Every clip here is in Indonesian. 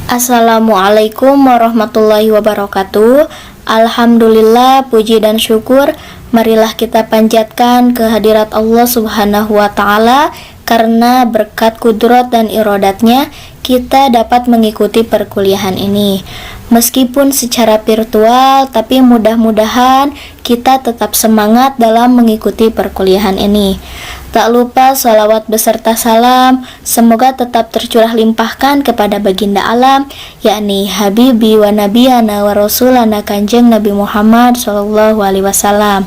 Assalamualaikum warahmatullahi wabarakatuh. Alhamdulillah, puji dan syukur marilah kita panjatkan kehadirat Allah Subhanahu wa Ta'ala, karena berkat kudrat dan iradatnya kita dapat mengikuti perkuliahan ini. Meskipun secara virtual, tapi mudah-mudahan kita tetap semangat dalam mengikuti perkuliahan ini. Tak lupa sholawat beserta salam semoga tetap tercurah limpahkan kepada baginda alam, yakni Habibi wa Nabiyana wa Rasulana Kanjeng Nabi Muhammad SAW.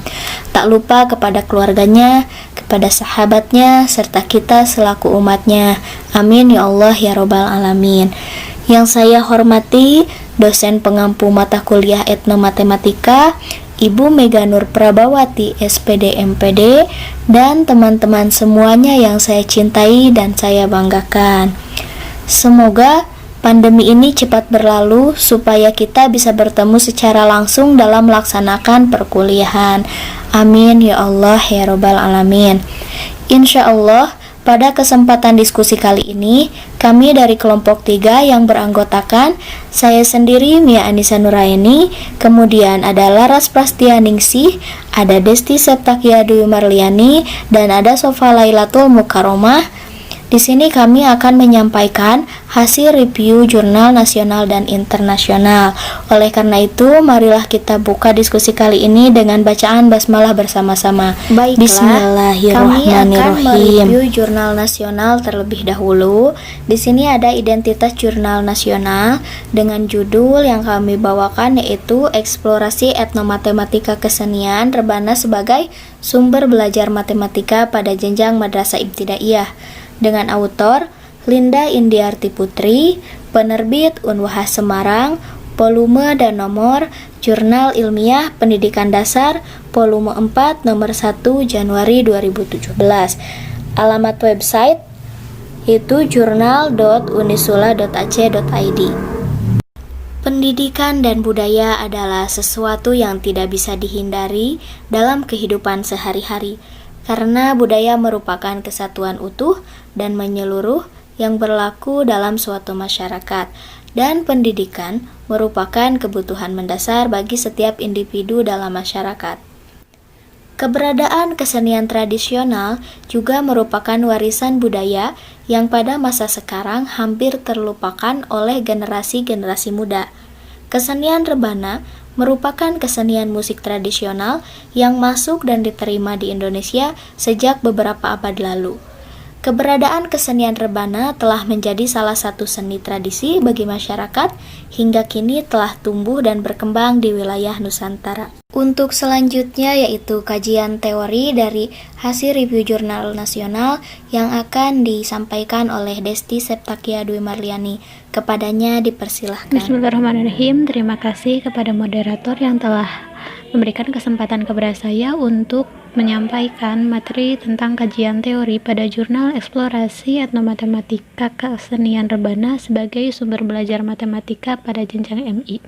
Tak lupa kepada keluarganya, kepada sahabatnya, serta kita selaku umatnya. Amin ya Allah ya Robbal Alamin. Yang saya hormati dosen pengampu mata kuliah etnomatematika Ibu Mega Nur Prabawati SPD MPD, dan teman-teman semuanya yang saya cintai dan saya banggakan. Semoga pandemi ini cepat berlalu supaya kita bisa bertemu secara langsung dalam melaksanakan perkuliahan. Amin ya Allah ya Robbal Alamin. Insya Allah pada kesempatan diskusi kali ini, kami dari kelompok 3 yang beranggotakan saya sendiri Mia Anissa Nuraini, kemudian ada Laras Prastianingsih, ada Desti Septakia Dwi Marliani, dan ada Sofa Lailatul Mukaromah. Di sini kami akan menyampaikan hasil review jurnal nasional dan internasional. Oleh karena itu, marilah kita buka diskusi kali ini dengan bacaan basmalah bersama-sama. Baiklah, kami akan mereview jurnal nasional terlebih dahulu. Di sini ada identitas jurnal nasional dengan judul yang kami bawakan, yaitu Eksplorasi Etnomatematika Kesenian Rebana sebagai Sumber Belajar Matematika pada Jenjang Madrasah Ibtidaiyah, dengan autor Linda Indiarti Putri, penerbit Unwahas Semarang, volume dan nomor Jurnal Ilmiah Pendidikan Dasar, volume 4, nomor 1, Januari 2017. Alamat website itu jurnal.unisula.ac.id. Pendidikan dan budaya adalah sesuatu yang tidak bisa dihindari dalam kehidupan sehari-hari, karena budaya merupakan kesatuan utuh dan menyeluruh yang berlaku dalam suatu masyarakat, dan pendidikan merupakan kebutuhan mendasar bagi setiap individu dalam masyarakat. Keberadaan kesenian tradisional juga merupakan warisan budaya yang pada masa sekarang hampir terlupakan oleh generasi-generasi muda. Kesenian rebana merupakan kesenian musik tradisional yang masuk dan diterima di Indonesia sejak beberapa abad lalu. Keberadaan kesenian rebana telah menjadi salah satu seni tradisi bagi masyarakat hingga kini telah tumbuh dan berkembang di wilayah Nusantara. Untuk selanjutnya yaitu kajian teori dari hasil review jurnal nasional yang akan disampaikan oleh Desti Septakia Dwi Marliani. Kepadanya dipersilahkan. Bismillahirrahmanirrahim. Terima kasih kepada moderator yang telah memberikan kesempatan kepada saya untuk menyampaikan materi tentang kajian teori pada jurnal Eksplorasi Etnomatematika Kesenian Rebana sebagai sumber belajar matematika pada jenjang MI.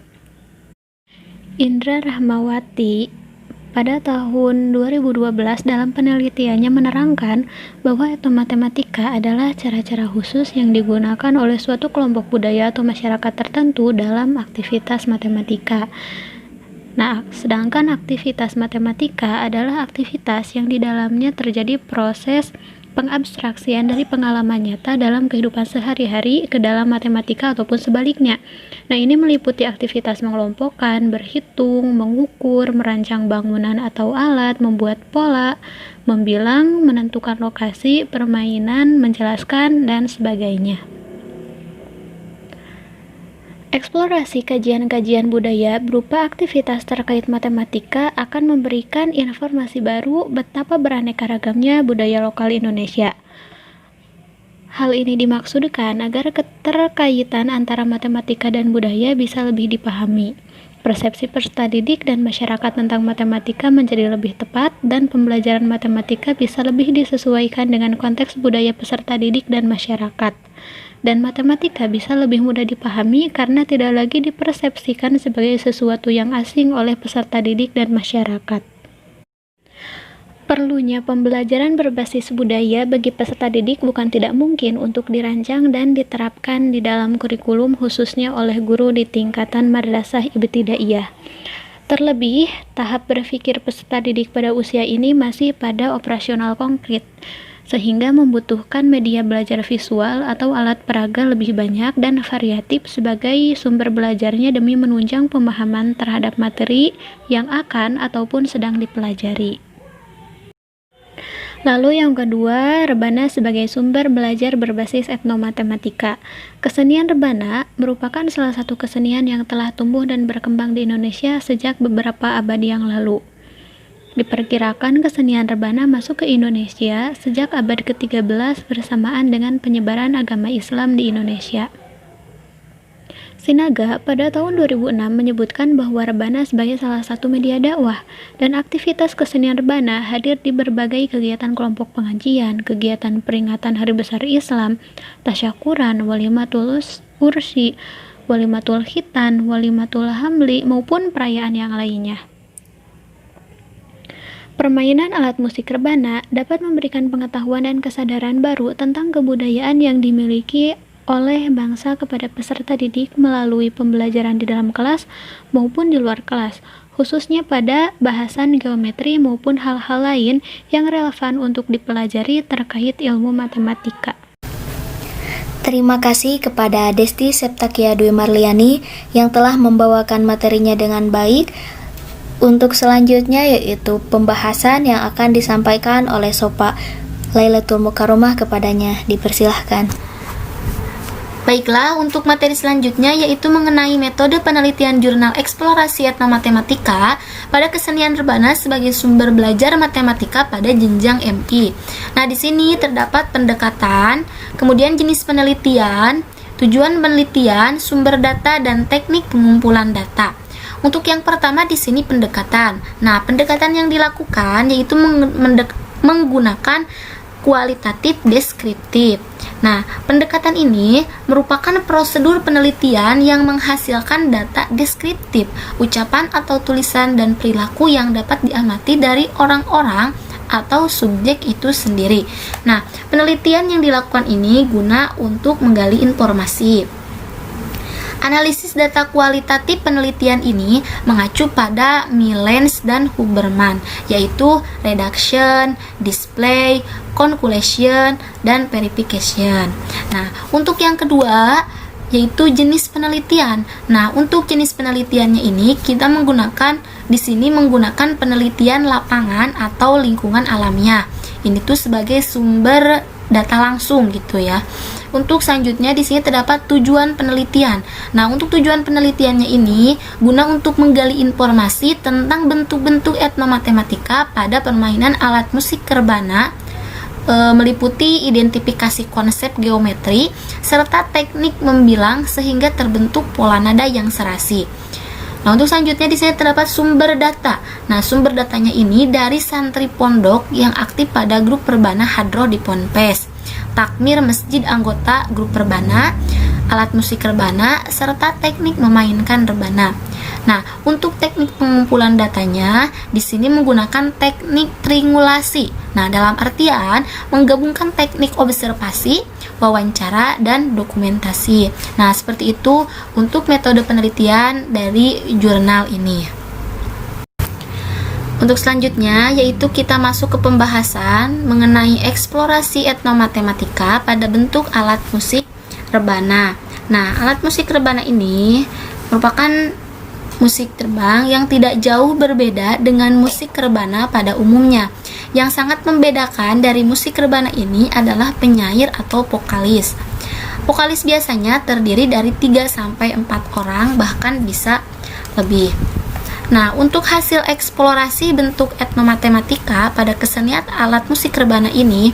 Indra Rahmawati pada tahun 2012 dalam penelitiannya menerangkan bahwa etnomatematika adalah cara-cara khusus yang digunakan oleh suatu kelompok budaya atau masyarakat tertentu dalam aktivitas matematika. Nah, sedangkan aktivitas matematika adalah aktivitas yang di dalamnya terjadi proses pengabstraksian dari pengalaman nyata dalam kehidupan sehari-hari ke dalam matematika ataupun sebaliknya. Nah, ini meliputi aktivitas mengelompokkan, berhitung, mengukur, merancang bangunan atau alat, membuat pola, membilang, menentukan lokasi, permainan, menjelaskan, dan sebagainya. Eksplorasi kajian-kajian budaya berupa aktivitas terkait matematika akan memberikan informasi baru betapa beraneka ragamnya budaya lokal Indonesia. Hal ini dimaksudkan agar keterkaitan antara matematika dan budaya bisa lebih dipahami. Persepsi peserta didik dan masyarakat tentang matematika menjadi lebih tepat, dan pembelajaran matematika bisa lebih disesuaikan dengan konteks budaya peserta didik dan masyarakat. Dan matematika bisa lebih mudah dipahami karena tidak lagi dipersepsikan sebagai sesuatu yang asing oleh peserta didik dan masyarakat. Perlunya pembelajaran berbasis budaya bagi peserta didik bukan tidak mungkin untuk dirancang dan diterapkan di dalam kurikulum khususnya oleh guru di tingkatan madrasah ibtidaiyah. Terlebih, tahap berpikir peserta didik pada usia ini masih pada operasional konkret, sehingga membutuhkan media belajar visual atau alat peraga lebih banyak dan variatif sebagai sumber belajarnya demi menunjang pemahaman terhadap materi yang akan ataupun sedang dipelajari. Lalu yang kedua, rebana sebagai sumber belajar berbasis etnomatematika. Kesenian rebana merupakan salah satu kesenian yang telah tumbuh dan berkembang di Indonesia sejak beberapa abad yang lalu. Diperkirakan kesenian rebana masuk ke Indonesia sejak abad ke-13 bersamaan dengan penyebaran agama Islam di Indonesia. Sinaga pada tahun 2006 menyebutkan bahwa rebana sebagai salah satu media dakwah dan aktivitas kesenian rebana hadir di berbagai kegiatan kelompok pengajian, kegiatan peringatan Hari Besar Islam, tasyakuran, walimatul ursi, walimatul khitan, walimatul hamli, maupun perayaan yang lainnya. Permainan alat musik rebana dapat memberikan pengetahuan dan kesadaran baru tentang kebudayaan yang dimiliki oleh bangsa kepada peserta didik melalui pembelajaran di dalam kelas maupun di luar kelas, khususnya pada bahasan geometri maupun hal-hal lain yang relevan untuk dipelajari terkait ilmu matematika. Terima kasih kepada Desti Septakia Dwi Marliani yang telah membawakan materinya dengan baik. Untuk selanjutnya yaitu pembahasan yang akan disampaikan oleh Sopa Lailatul Mukarramah kepadanya. Dipersilahkan. Baiklah, untuk materi selanjutnya yaitu mengenai metode penelitian jurnal eksplorasi etnomatematika pada kesenian rebana sebagai sumber belajar matematika pada jenjang MI. Nah, di sini terdapat pendekatan, kemudian jenis penelitian, tujuan penelitian, sumber data, dan teknik pengumpulan data. Untuk yang pertama di sini pendekatan. Nah, pendekatan yang dilakukan yaitu menggunakan kualitatif deskriptif. Nah, pendekatan ini merupakan prosedur penelitian yang menghasilkan data deskriptif, ucapan atau tulisan dan perilaku yang dapat diamati dari orang-orang atau subjek itu sendiri. Nah, penelitian yang dilakukan ini guna untuk menggali informasi. Analisis data kualitatif penelitian ini mengacu pada Millens dan Huberman, yaitu reduction, display, conclusion, dan verification. Nah, untuk yang kedua yaitu jenis penelitian. Nah, untuk jenis penelitiannya ini kita di sini menggunakan penelitian lapangan atau lingkungan alamiah. Ini tuh sebagai sumber data langsung gitu ya. Untuk selanjutnya di sini terdapat tujuan penelitian. Nah, untuk tujuan penelitiannya ini guna untuk menggali informasi tentang bentuk-bentuk etnomatematika pada permainan alat musik rebana, meliputi identifikasi konsep geometri serta teknik membilang sehingga terbentuk pola nada yang serasi. Nah, untuk selanjutnya di sini terdapat sumber data. Nah, sumber datanya ini dari santri pondok yang aktif pada grup rebana hadroh di Ponpes, takmir masjid anggota grup rebana, alat musik rebana, serta teknik memainkan rebana. Nah, untuk teknik pengumpulan datanya di sini menggunakan teknik triangulasi. Nah, dalam artian menggabungkan teknik observasi, wawancara, dan dokumentasi. Nah, seperti itu untuk metode penelitian dari jurnal ini. Untuk selanjutnya yaitu kita masuk ke pembahasan mengenai eksplorasi etnomatematika pada bentuk alat musik rebana. Nah, alat musik rebana ini merupakan musik terbang yang tidak jauh berbeda dengan musik rebana pada umumnya. Yang sangat membedakan dari musik rebana ini adalah penyair atau vokalis. Vokalis biasanya terdiri dari 3-4 orang, bahkan bisa lebih. Nah, untuk hasil eksplorasi bentuk etnomatematika pada kesenian alat musik rebana ini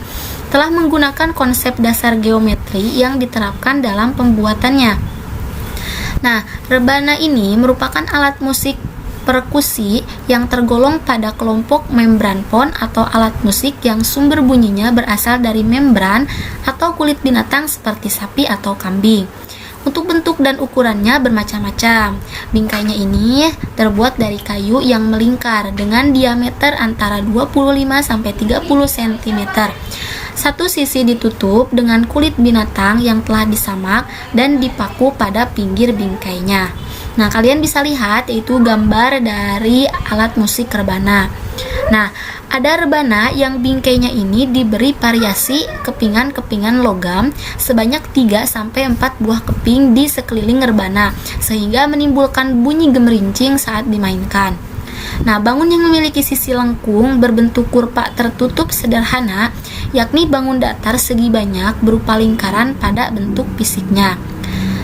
telah menggunakan konsep dasar geometri yang diterapkan dalam pembuatannya. Nah, rebana ini merupakan alat musik perkusi yang tergolong pada kelompok membranphone atau alat musik yang sumber bunyinya berasal dari membran atau kulit binatang seperti sapi atau kambing. Untuk bentuk dan ukurannya bermacam-macam. Bingkainya ini terbuat dari kayu yang melingkar dengan diameter antara 25 sampai 30 cm. Satu sisi ditutup dengan kulit binatang yang telah disamak dan dipaku pada pinggir bingkainya. Nah, kalian bisa lihat yaitu gambar dari alat musik rebana. Nah, ada rebana yang bingkainya ini diberi variasi kepingan-kepingan logam sebanyak 3-4 buah keping di sekeliling rebana sehingga menimbulkan bunyi gemerincing saat dimainkan. Nah, bangun yang memiliki sisi lengkung berbentuk kurva tertutup sederhana, yakni bangun datar segi banyak berupa lingkaran pada bentuk fisiknya.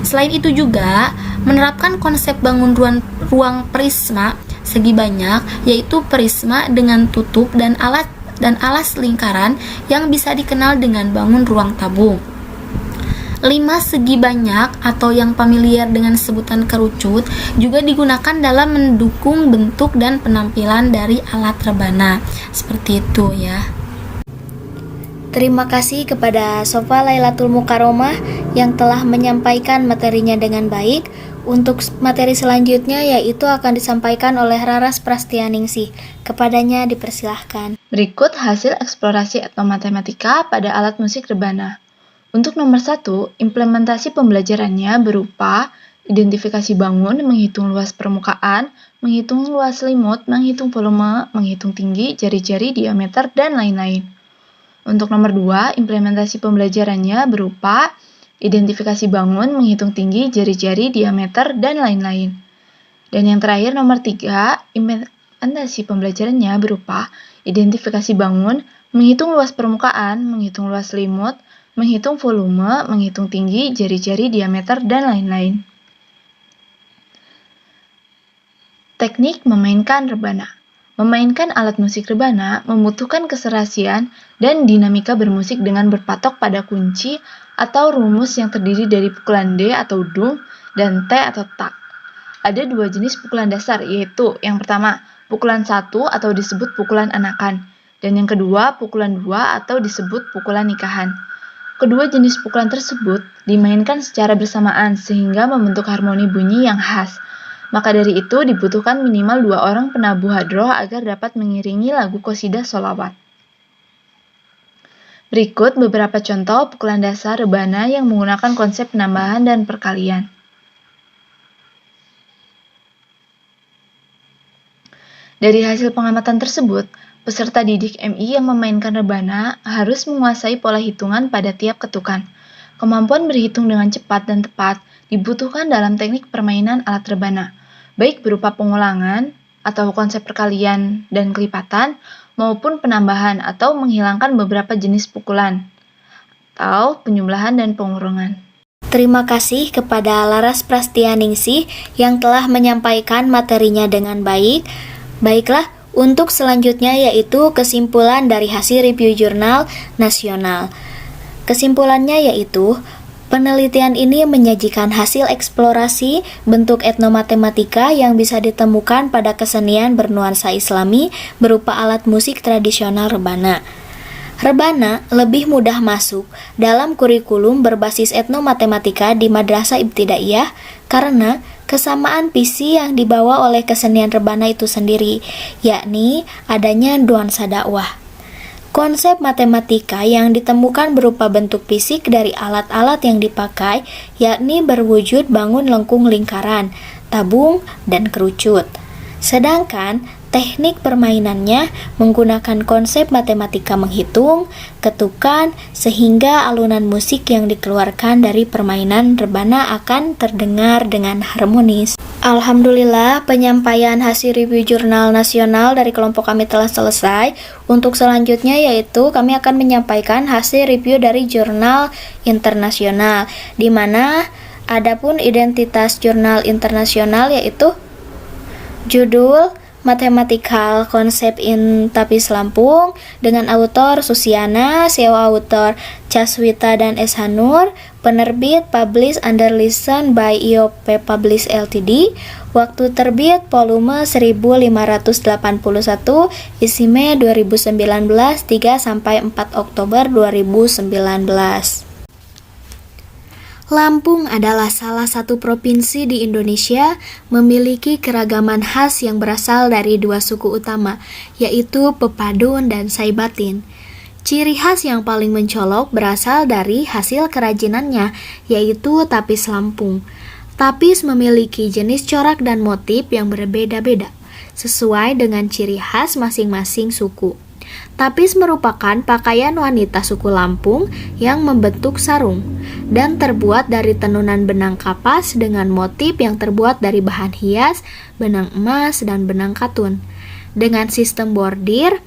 Selain itu juga menerapkan konsep bangun ruang prisma segi banyak, yaitu prisma dengan tutup dan alas lingkaran yang bisa dikenal dengan bangun ruang tabung. 5 segi banyak atau yang familiar dengan sebutan kerucut juga digunakan dalam mendukung bentuk dan penampilan dari alat rebana. Seperti itu ya. Terima kasih kepada Sofa Lailatul Mukaromah yang telah menyampaikan materinya dengan baik. Untuk materi selanjutnya yaitu akan disampaikan oleh Raras Prastianingsih. Kepadanya dipersilahkan. Berikut hasil eksplorasi etnomatematika pada alat musik rebana. Untuk nomor 1, implementasi pembelajarannya berupa identifikasi bangun, menghitung luas permukaan, menghitung luas selimut, menghitung volume, menghitung tinggi, jari-jari, diameter, dan lain-lain. Untuk nomor 2, implementasi pembelajarannya berupa identifikasi bangun, menghitung tinggi, jari-jari, diameter, dan lain-lain. Dan yang terakhir nomor 3, implementasi pembelajarannya berupa identifikasi bangun, menghitung luas permukaan, menghitung luas selimut, menghitung volume, menghitung tinggi, jari-jari, diameter, dan lain-lain. Teknik memainkan rebana. Memainkan alat musik rebana membutuhkan keserasian dan dinamika bermusik dengan berpatok pada kunci atau rumus yang terdiri dari pukulan D atau dung dan T atau tak. Ada 2 jenis pukulan dasar, yaitu yang pertama, pukulan 1 atau disebut pukulan anakan, dan yang kedua, pukulan 2 atau disebut pukulan nikahan. Kedua jenis pukulan tersebut dimainkan secara bersamaan sehingga membentuk harmoni bunyi yang khas. Maka dari itu dibutuhkan minimal 2 orang penabuh hadroh agar dapat mengiringi lagu qasidah sholawat. Berikut beberapa contoh pukulan dasar rebana yang menggunakan konsep penambahan dan perkalian. Dari hasil pengamatan tersebut, peserta didik MI yang memainkan rebana harus menguasai pola hitungan pada tiap ketukan. Kemampuan berhitung dengan cepat dan tepat dibutuhkan dalam teknik permainan alat rebana, baik berupa pengulangan atau konsep perkalian dan kelipatan, maupun penambahan atau menghilangkan beberapa jenis pukulan, atau penjumlahan dan pengurungan. Terima kasih kepada Laras Prastianingsih yang telah menyampaikan materinya dengan baik. Baiklah, untuk selanjutnya yaitu kesimpulan dari hasil review jurnal nasional. Kesimpulannya yaitu, penelitian ini menyajikan hasil eksplorasi bentuk etnomatematika yang bisa ditemukan pada kesenian bernuansa Islami berupa alat musik tradisional rebana. Rebana lebih mudah masuk dalam kurikulum berbasis etnomatematika di madrasah ibtidaiyah karena kesamaan visi yang dibawa oleh kesenian rebana itu sendiri, yakni adanya nuansa dakwah. Konsep matematika yang ditemukan berupa bentuk fisik dari alat-alat yang dipakai, yakni berwujud bangun lengkung lingkaran, tabung, dan kerucut. Sedangkan teknik permainannya menggunakan konsep matematika menghitung, ketukan, sehingga alunan musik yang dikeluarkan dari permainan rebana akan terdengar dengan harmonis. Alhamdulillah, penyampaian hasil review jurnal nasional dari kelompok kami telah selesai. Untuk selanjutnya yaitu kami akan menyampaikan hasil review dari jurnal internasional, di mana adapun identitas jurnal internasional yaitu judul Mathematical Concept in Tapis Lampung dengan autor Susiana, SEO autor Caswita dan S. Hanur, penerbit Publish under License by IOP Publish Ltd, waktu terbit volume 1581, isi Mei 2019, 3-4 Oktober 2019. Lampung adalah salah satu provinsi di Indonesia memiliki keragaman khas yang berasal dari dua suku utama, yaitu Pepadun dan Saibatin. Ciri khas yang paling mencolok berasal dari hasil kerajinannya, yaitu tapis Lampung. Tapis memiliki jenis corak dan motif yang berbeda-beda, sesuai dengan ciri khas masing-masing suku. Tapis merupakan pakaian wanita suku Lampung yang membentuk sarung dan terbuat dari tenunan benang kapas dengan motif yang terbuat dari bahan hias, benang emas, dan benang katun. Dengan sistem bordir,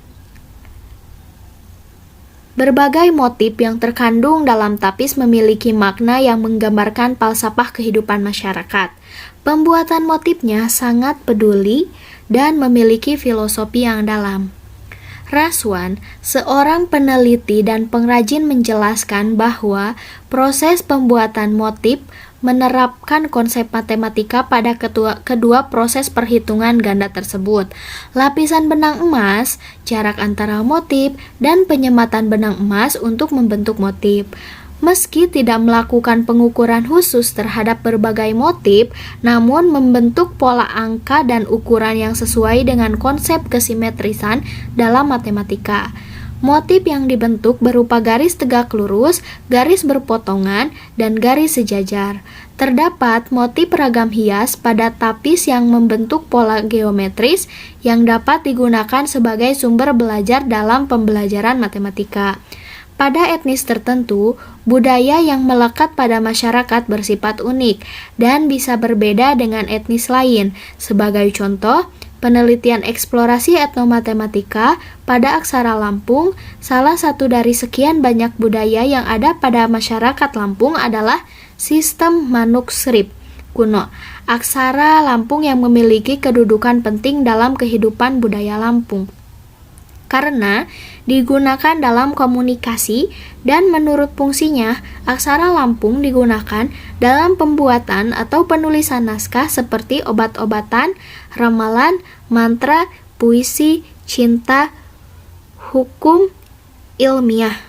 berbagai motif yang terkandung dalam tapis memiliki makna yang menggambarkan falsafah kehidupan masyarakat. Pembuatan motifnya sangat peduli dan memiliki filosofi yang dalam. Raswan, seorang peneliti dan pengrajin menjelaskan bahwa proses pembuatan motif menerapkan konsep matematika pada kedua proses perhitungan ganda tersebut. Lapisan benang emas, jarak antara motif, dan penyematan benang emas untuk membentuk motif. Meski tidak melakukan pengukuran khusus terhadap berbagai motif, namun membentuk pola angka dan ukuran yang sesuai dengan konsep kesimetrisan dalam matematika. Motif yang dibentuk berupa garis tegak lurus, garis berpotongan, dan garis sejajar. Terdapat motif ragam hias pada tapis yang membentuk pola geometris yang dapat digunakan sebagai sumber belajar dalam pembelajaran matematika. Pada etnis tertentu, budaya yang melekat pada masyarakat bersifat unik dan bisa berbeda dengan etnis lain. Sebagai contoh, penelitian eksplorasi etnomatematika pada aksara Lampung, salah satu dari sekian banyak budaya yang ada pada masyarakat Lampung adalah sistem manuskrip kuno. Aksara Lampung yang memiliki kedudukan penting dalam kehidupan budaya Lampung, karena digunakan dalam komunikasi dan menurut fungsinya, aksara Lampung digunakan dalam pembuatan atau penulisan naskah seperti obat-obatan, ramalan, mantra, puisi, cinta, hukum, ilmiah.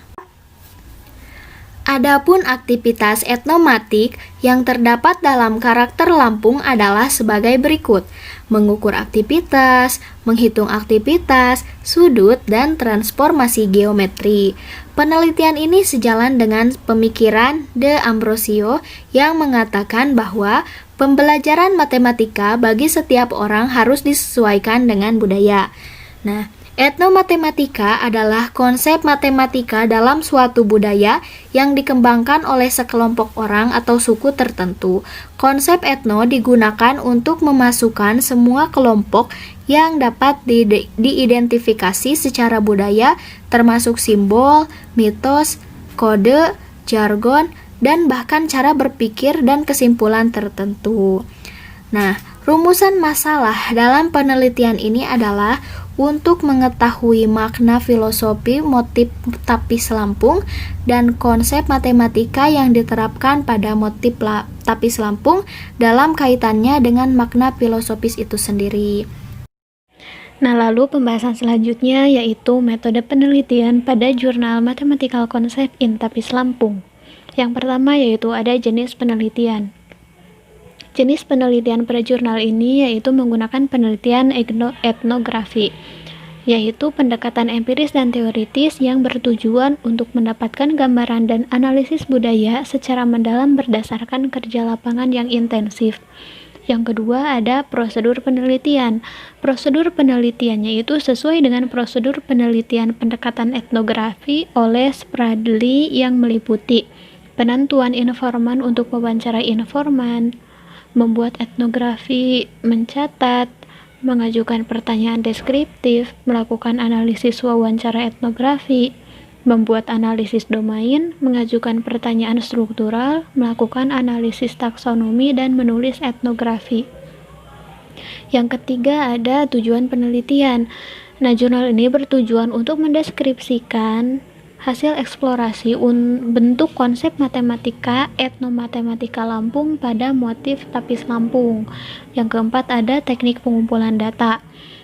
Adapun aktivitas etnomatik yang terdapat dalam karakter Lampung adalah sebagai berikut: mengukur aktivitas, menghitung aktivitas, sudut, dan transformasi geometri. Penelitian ini sejalan dengan pemikiran De Ambrosio yang mengatakan bahwa pembelajaran matematika bagi setiap orang harus disesuaikan dengan budaya. Nah, etnomatematika adalah konsep matematika dalam suatu budaya yang dikembangkan oleh sekelompok orang atau suku tertentu. Konsep etno digunakan untuk memasukkan semua kelompok yang dapat diidentifikasi secara budaya, termasuk simbol, mitos, kode, jargon, dan bahkan cara berpikir dan kesimpulan tertentu. Nah, rumusan masalah dalam penelitian ini adalah untuk mengetahui makna filosofi motif tapis Lampung dan konsep matematika yang diterapkan pada motif tapis Lampung dalam kaitannya dengan makna filosofis itu sendiri. Nah, lalu pembahasan selanjutnya yaitu metode penelitian pada jurnal Mathematical Concept in Tapis Lampung. Yang pertama yaitu ada jenis penelitian. Jenis penelitian pada jurnal ini yaitu menggunakan penelitian etnografi, yaitu pendekatan empiris dan teoritis yang bertujuan untuk mendapatkan gambaran dan analisis budaya secara mendalam berdasarkan kerja lapangan yang intensif. Yang kedua ada prosedur penelitian. Prosedur penelitiannya itu sesuai dengan prosedur penelitian pendekatan etnografi oleh Spradley yang meliputi penentuan informan untuk wawancarai informan, membuat etnografi, mencatat, mengajukan pertanyaan deskriptif, melakukan analisis wawancara etnografi, membuat analisis domain, mengajukan pertanyaan struktural, melakukan analisis taksonomi, dan menulis etnografi. Yang ketiga ada tujuan penelitian. Nah, jurnal ini bertujuan untuk mendeskripsikan hasil eksplorasi bentuk konsep matematika etnomatematika Lampung pada motif tapis Lampung. Yang keempat ada teknik pengumpulan data.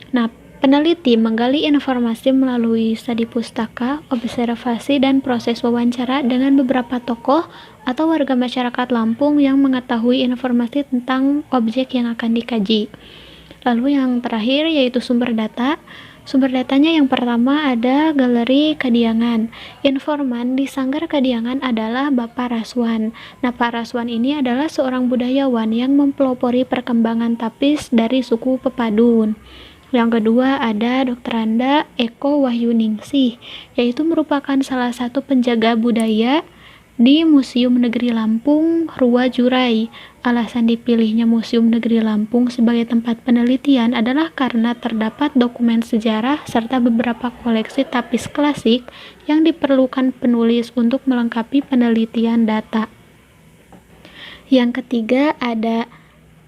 Nah, Peneliti menggali informasi melalui studi pustaka, observasi, dan proses wawancara dengan beberapa tokoh atau warga masyarakat Lampung yang mengetahui informasi tentang objek yang akan dikaji. Lalu yang terakhir yaitu sumber data. Sumber datanya yang pertama ada Galeri Kadiangan. Informan di Sanggar Kadiangan adalah Bapak Raswan. Nah, Pak Raswan ini adalah seorang budayawan yang mempelopori perkembangan tapis dari suku Pepadun. Yang kedua ada Dr. Anda Eko Wahyuningsih, yaitu merupakan salah satu penjaga budaya di Museum Negeri Lampung Rua Jurai. Alasan dipilihnya Museum Negeri Lampung sebagai tempat penelitian adalah karena terdapat dokumen sejarah serta beberapa koleksi tapis klasik yang diperlukan penulis untuk melengkapi penelitian data. Yang ketiga ada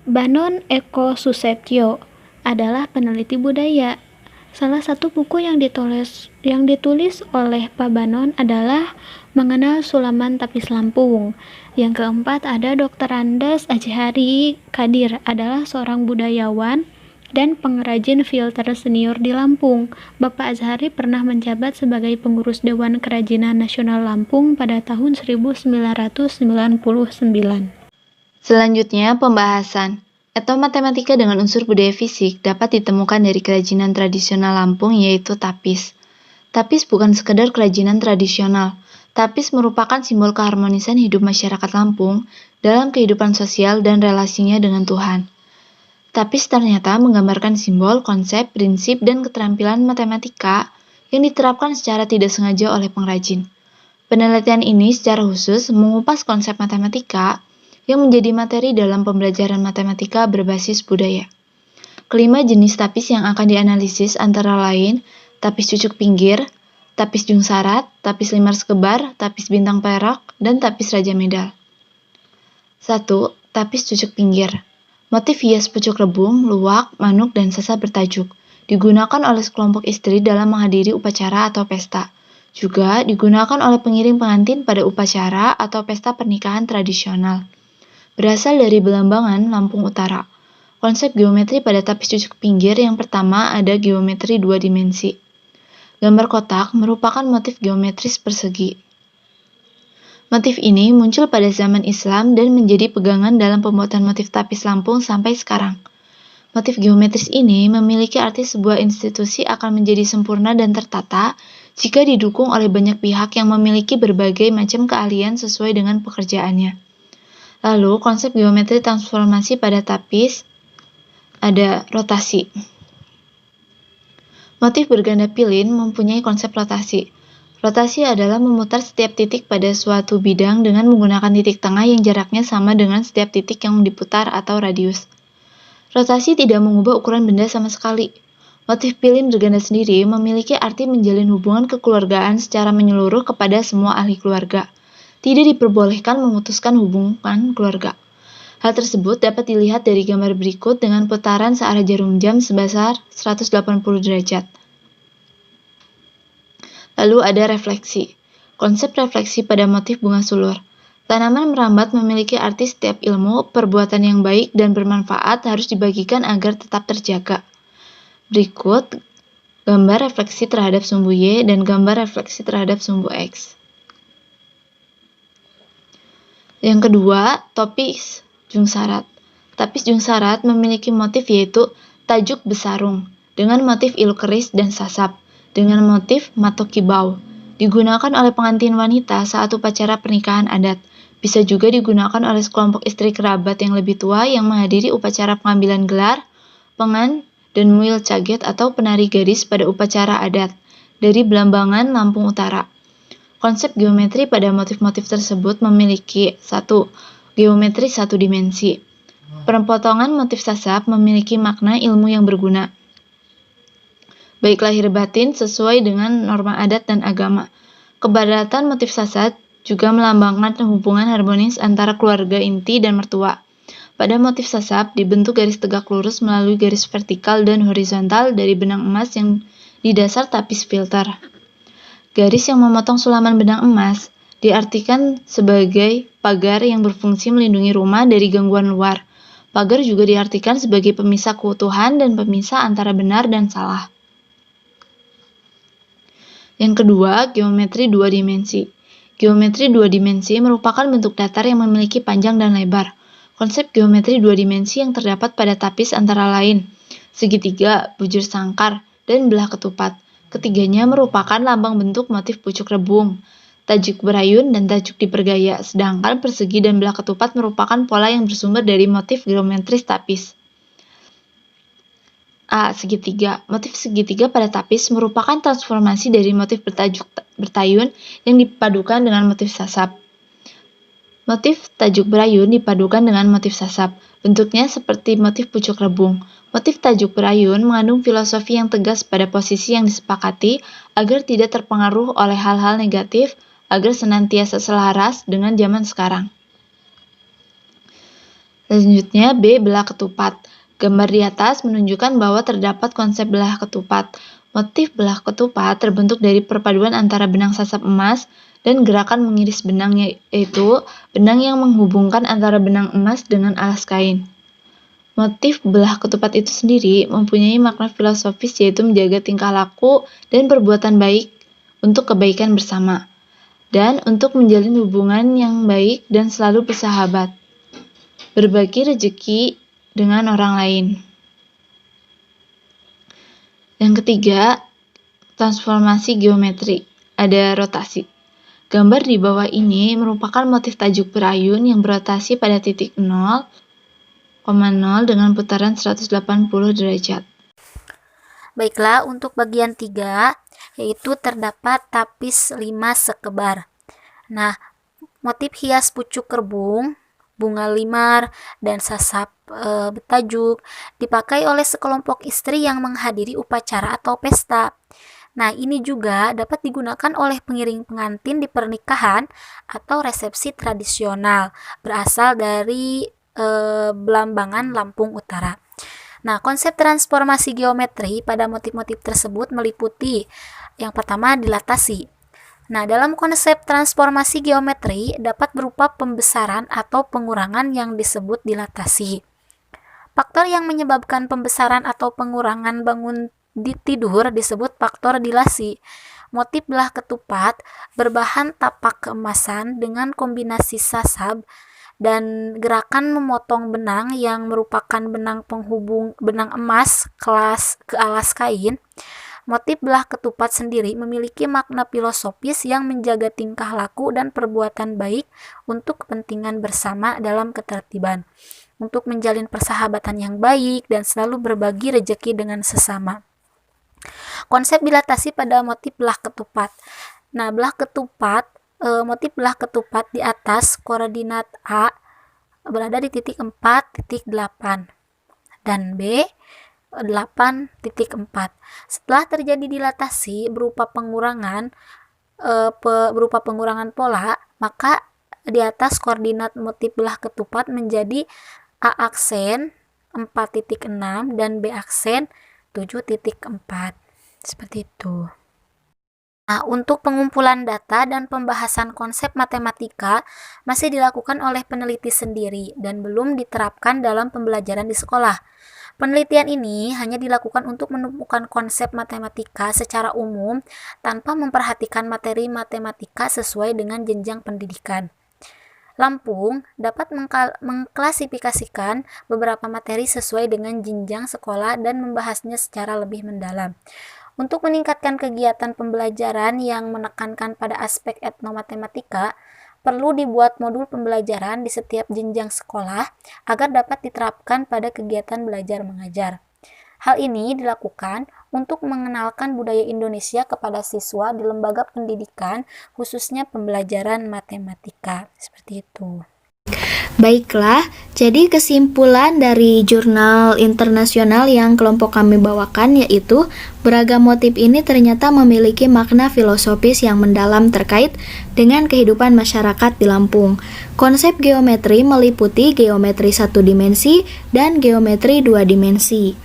Banon Eko Susetyo, adalah peneliti budaya. Salah satu buku yang ditulis oleh Pak Banon adalah Mengenal Sulaman Tapis Lampung. Yang keempat ada Dr. Andes Ajhari Kadir, adalah seorang budayawan dan pengrajin filter senior di Lampung. Bapak Azhari pernah menjabat sebagai pengurus Dewan Kerajinan Nasional Lampung pada tahun 1999. Selanjutnya, pembahasan. Etnomatematika dengan unsur budaya fisik dapat ditemukan dari kerajinan tradisional Lampung, yaitu tapis. Tapis bukan sekedar kerajinan tradisional. Tapis merupakan simbol keharmonisan hidup masyarakat Lampung dalam kehidupan sosial dan relasinya dengan Tuhan. Tapis ternyata menggambarkan simbol, konsep, prinsip, dan keterampilan matematika yang diterapkan secara tidak sengaja oleh pengrajin. Penelitian ini secara khusus mengupas konsep matematika yang menjadi materi dalam pembelajaran matematika berbasis budaya. Kelima jenis tapis yang akan dianalisis antara lain tapis cucuk pinggir, tapis jungsarat, tapis limar sekebar, tapis bintang perak, dan tapis raja medal. 1. Tapis cucuk pinggir. Motif hias pucuk rebung, luwak, manuk, dan sasa bertajuk. Digunakan oleh sekelompok istri dalam menghadiri upacara atau pesta. Juga digunakan oleh pengiring pengantin pada upacara atau pesta pernikahan tradisional. Berasal dari Belambangan, Lampung Utara. Konsep geometri pada tapis cucuk pinggir yang pertama ada geometri 2 dimensi. Gambar kotak merupakan motif geometris persegi. Motif ini muncul pada zaman Islam dan menjadi pegangan dalam pembuatan motif tapis Lampung sampai sekarang. Motif geometris ini memiliki arti sebuah institusi akan menjadi sempurna dan tertata jika didukung oleh banyak pihak yang memiliki berbagai macam keahlian sesuai dengan pekerjaannya. Lalu, konsep geometri transformasi pada tapis ada rotasi. Motif berganda pilin mempunyai konsep rotasi. Rotasi adalah memutar setiap titik pada suatu bidang dengan menggunakan titik tengah yang jaraknya sama dengan setiap titik yang diputar atau radius. Rotasi tidak mengubah ukuran benda sama sekali. Motif pilin berganda sendiri memiliki arti menjalin hubungan kekeluargaan secara menyeluruh kepada semua ahli keluarga. Tidak diperbolehkan memutuskan hubungan keluarga. Hal tersebut dapat dilihat dari gambar berikut dengan putaran searah jarum jam sebesar 180 derajat. Lalu ada refleksi. Konsep refleksi pada motif bunga sulur. Tanaman merambat memiliki arti setiap ilmu, perbuatan yang baik dan bermanfaat harus dibagikan agar tetap terjaga. Berikut gambar refleksi terhadap sumbu Y dan gambar refleksi terhadap sumbu X. Yang kedua, tapis jungsarat. Tapis jungsarat memiliki motif yaitu tajuk besarung dengan motif ilu keris dan sasap dengan motif matokibau. Digunakan oleh pengantin wanita saat upacara pernikahan adat. Bisa juga digunakan oleh sekelompok istri kerabat yang lebih tua yang menghadiri upacara pengambilan gelar, pengan, dan muil caget atau penari gadis pada upacara adat dari Belambangan, Lampung Utara. Konsep geometri pada motif-motif tersebut memiliki 1. Geometri 1 dimensi. Perpotongan motif sasap memiliki makna ilmu yang berguna, baik lahir batin sesuai dengan norma adat dan agama. Kepadatan motif sasap juga melambangkan hubungan harmonis antara keluarga inti dan mertua. Pada motif sasap dibentuk garis tegak lurus melalui garis vertikal dan horizontal dari benang emas yang di dasar tapis filter. Garis yang memotong sulaman benang emas diartikan sebagai pagar yang berfungsi melindungi rumah dari gangguan luar. Pagar juga diartikan sebagai pemisah keutuhan dan pemisah antara benar dan salah. Yang kedua, geometri dua dimensi. Geometri dua dimensi merupakan bentuk datar yang memiliki panjang dan lebar. Konsep geometri dua dimensi yang terdapat pada tapis antara lain segitiga, bujur sangkar, dan belah ketupat. Ketiganya merupakan lambang bentuk motif pucuk rebung, tajuk berayun, dan tajuk dipergaya, sedangkan persegi dan belah ketupat merupakan pola yang bersumber dari motif geometris tapis. A. Segitiga. Motif segitiga pada tapis merupakan transformasi dari motif bertajuk bertayun yang dipadukan dengan motif sasab. Motif tajuk berayun dipadukan dengan motif sasab. Bentuknya seperti motif pucuk rebung. Motif tajuk berayun mengandung filosofi yang tegas pada posisi yang disepakati agar tidak terpengaruh oleh hal-hal negatif, agar senantiasa selaras dengan zaman sekarang. Selanjutnya B. Belah ketupat. Gambar di atas menunjukkan bahwa terdapat konsep belah ketupat. Motif belah ketupat terbentuk dari perpaduan antara benang sasab emas dan gerakan mengiris benang, yaitu benang yang menghubungkan antara benang emas dengan alas kain. Motif belah ketupat itu sendiri mempunyai makna filosofis, yaitu menjaga tingkah laku dan perbuatan baik untuk kebaikan bersama, dan untuk menjalin hubungan yang baik dan selalu bersahabat, berbagi rezeki dengan orang lain. Yang ketiga, transformasi geometri. Ada rotasi. Gambar di bawah ini merupakan motif tajuk berayun yang berotasi pada titik 0,0 dengan putaran 180 derajat. Baiklah, untuk bagian 3 yaitu terdapat tapis 5 sekebar. Nah, motif hias pucuk rebung, bunga limar, dan sasab bertajuk dipakai oleh sekelompok istri yang menghadiri upacara atau pesta. Nah, ini juga dapat digunakan oleh pengiring pengantin di pernikahan atau resepsi tradisional berasal dari Belambangan, Lampung Utara. Nah, konsep transformasi geometri pada motif-motif tersebut meliputi yang pertama dilatasi. Nah, dalam konsep transformasi geometri dapat berupa pembesaran atau pengurangan yang disebut dilatasi. Faktor yang menyebabkan pembesaran atau pengurangan bangun tidur disebut faktor dilasi. Motif belah ketupat berbahan tapak keemasan dengan kombinasi sasab dan gerakan memotong benang yang merupakan benang penghubung benang emas ke alas kain. Motif belah ketupat sendiri memiliki makna filosofis yang menjaga tingkah laku dan perbuatan baik untuk kepentingan bersama dalam ketertiban, untuk menjalin persahabatan yang baik dan selalu berbagi rezeki dengan sesama. Konsep dilatasi pada motif belah ketupat. Nah, motif belah ketupat di atas koordinat A berada di titik 4.8 dan B 8.4. Setelah terjadi dilatasi berupa pengurangan pola, maka di atas koordinat motif belah ketupat menjadi A aksen 4.6 dan B aksen 7.4. Seperti itu. Nah, untuk pengumpulan data dan pembahasan konsep matematika masih dilakukan oleh peneliti sendiri dan belum diterapkan dalam pembelajaran di sekolah. Penelitian ini hanya dilakukan untuk menemukan konsep matematika secara umum tanpa memperhatikan materi matematika sesuai dengan jenjang pendidikan. Lampung dapat mengklasifikasikan beberapa materi sesuai dengan jenjang sekolah dan membahasnya secara lebih mendalam. Untuk meningkatkan kegiatan pembelajaran yang menekankan pada aspek etnomatematika, perlu dibuat modul pembelajaran di setiap jenjang sekolah agar dapat diterapkan pada kegiatan belajar mengajar. Hal ini dilakukan untuk mengenalkan budaya Indonesia kepada siswa di lembaga pendidikan, khususnya pembelajaran matematika. Seperti itu. Baiklah, jadi kesimpulan dari jurnal internasional yang kelompok kami bawakan yaitu beragam motif ini ternyata memiliki makna filosofis yang mendalam terkait dengan kehidupan masyarakat di Lampung. Konsep geometri meliputi geometri satu dimensi dan geometri dua dimensi.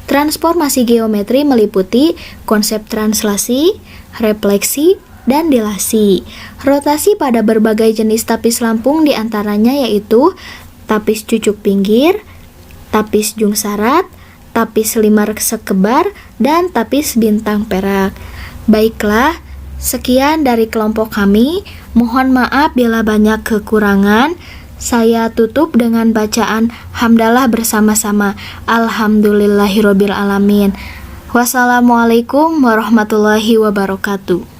Transformasi geometri meliputi konsep translasi, refleksi, dan dilasi. Rotasi pada berbagai jenis tapis Lampung diantaranya yaitu tapis cucuk pinggir, tapis jungsarat, tapis limar sekebar, dan tapis bintang perak. Baiklah, Sekian dari kelompok kami. Mohon maaf bila banyak kekurangan. Saya tutup dengan bacaan hamdalah bersama-sama. Alhamdulillahirobbil alamin. Wassalamualaikum warahmatullahi wabarakatuh.